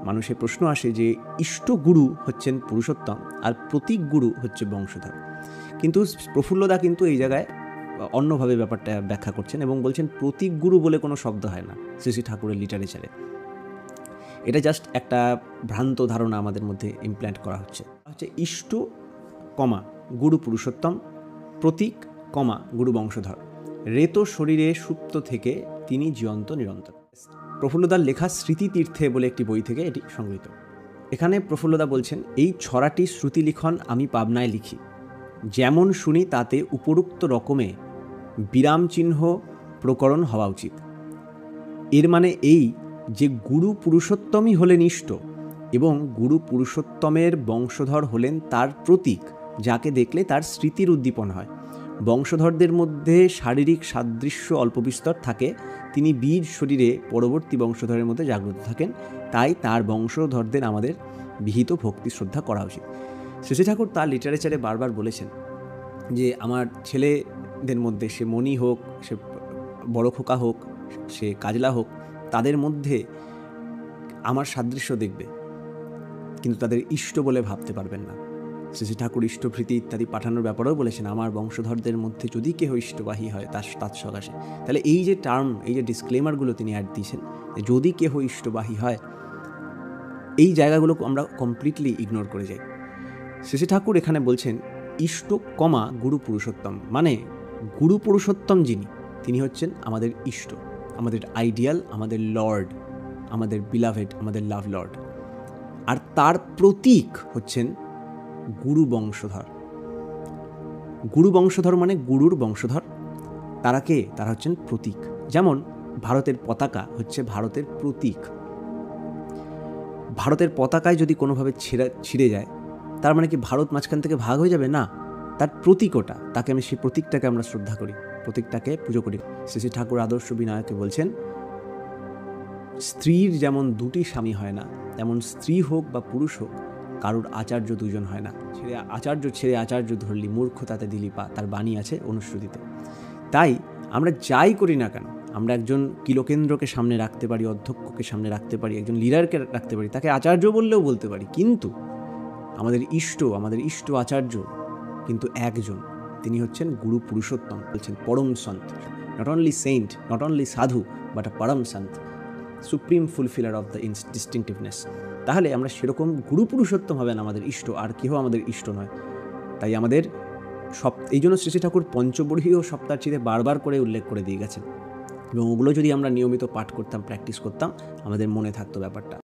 মানুষের প্রশ্ন আসে যে ইষ্ট গুরু হচ্ছেন পুরুষোত্তম আর প্রতীক গুরু হচ্ছে বংশধর। কিন্তু প্রফুল্লদা কিন্তু এই জায়গায় অন্যভাবে ব্যাপারটা ব্যাখ্যা করছেন এবং বলছেন প্রতীক গুরু বলে কোনো শব্দ হয় না শ্রী শ্রী ঠাকুরের লিটারেচারে। এটা জাস্ট একটা ভ্রান্ত ধারণা আমাদের মধ্যে ইমপ্ল্যান্ট করা হচ্ছে ইষ্ট কমা গুরু পুরুষোত্তম, প্রতীক কমা গুরু বংশধর, রেত শরীরে সুপ্ত থেকে তিনি জীবন্ত নিরন্তর। প্রফুল্লদার লেখা স্মৃতিতীর্থে বলে একটি বই থেকে এটি সংগৃহীত। এখানে প্রফুল্লদা বলছেন, এই ছড়াটি শ্রুতিলিখন আমি পাবনায় লিখি, যেমন শুনি তাতে উপরোক্ত রকমে বিরামচিহ্ন প্রকরণ হওয়া উচিত। এর মানে এই যে গুরু পুরুষোত্তমই হলেন ইষ্ট এবং গুরু পুরুষোত্তমের বংশধর হলেন তার প্রতীক, যাকে দেখলে তার স্মৃতির উদ্দীপন হয়। বংশধরদের মধ্যে শারীরিক সাদৃশ্য অল্প বিস্তর থাকে, তিনি বীজ শরীরে পরবর্তী বংশধরের মধ্যে জাগ্রত থাকেন, তাই তার বংশধরদের আমাদের বিহিত ভক্তি শ্রদ্ধা করা উচিত। শ্রী ঠাকুর তার লিটারেচারে বারবার বলেছেন যে আমার ছেলেদের মধ্যে, সে মণি হোক, সে বড় খোকা হোক, সে কাজলা হোক, তাদের মধ্যে আমার সাদৃশ্য দেখবে, কিন্তু তাদের ইষ্ট বলে ভাবতে পারবেন না। শ্রী ঠাকুর ইষ্টভৃতি ইত্যাদি পাঠানোর ব্যাপারেও বলেছেন, আমার বংশধরদের মধ্যে যদি কেহ ইষ্টবাহী হয় তার সকাশে। তাহলে এই যে টার্ম, এই যে ডিসক্লেমারগুলো তিনি অ্যাড দিয়েছেন, যদি কেহ ইষ্টবাহী হয়, এই জায়গাগুলো আমরা কমপ্লিটলি ইগনোর করে যাই। শ্রী ঠাকুর এখানে বলছেন ইষ্ট কমা গুরু পুরুষোত্তম, মানে গুরু পুরুষোত্তম যিনি, তিনি হচ্ছেন আমাদের ইষ্ট, আমাদের আইডিয়াল, আমাদের লর্ড, আমাদের বিলাভেড, আমাদের লাভ লর্ড। আর তার প্রতীক হচ্ছেন গুরু বংশধর। গুরু বংশধর মানে গুরুর বংশধর। তারা কে? তারা হচ্ছেন প্রতীক। যেমন ভারতের পতাকা হচ্ছে ভারতের প্রতীক। ভারতের পতাকায় যদি কোনোভাবে ছিঁড়ে যায়, তার মানে কি ভারত মাঝখান থেকে ভাগ হয়ে যাবে? না, তার প্রতীক ওটা, তাকে আমি সেই প্রতীকটাকে আমরা শ্রদ্ধা করি, প্রতীকটাকে পুজো করি। শ্রী ঠাকুর আদর্শ বিনায়কে বলছেন, স্ত্রীর যেমন দুটি স্বামী হয় না, তেমন স্ত্রী হোক বা পুরুষ হোক, কারুর আচার্য দুজন হয় না। ছেড়ে আচার্য ধরলি, মূর্খ তাতে দিলি পা, তার বাণী আছে অনুশ্রুতিতে। তাই আমরা যাই করি না কেন, আমরা একজন কিলোকেন্দ্রকে সামনে রাখতে পারি, অধ্যক্ষকে সামনে রাখতে পারি, একজন লিডারকে রাখতে পারি, তাকে আচার্য বললেও বলতে পারি, কিন্তু আমাদের ইষ্ট আচার্য কিন্তু একজন, তিনি হচ্ছেন গুরু পুরুষোত্তম, বলছেন পরম সন্ত, not only saint, not only সাধু, বাট আ পরম সন্ত, supreme fulfiller of the distinctiveness. তাহলে আমরা সেরকম গুরু পুরুষোত্তম হবেন আমাদের ইষ্ট, আর কেহ আমাদের ইষ্ট নয়। তাই আমাদের এই জন্য শ্রী ঠাকুর পঞ্চবর্গীয় সপ্তাহচিতে বারবার করে উল্লেখ করে দিয়ে গেছেন, এবং ওগুলো যদি আমরা নিয়মিত পাঠ করতাম, প্র্যাকটিস করতাম, আমাদের মনে থাকতো ব্যাপারটা।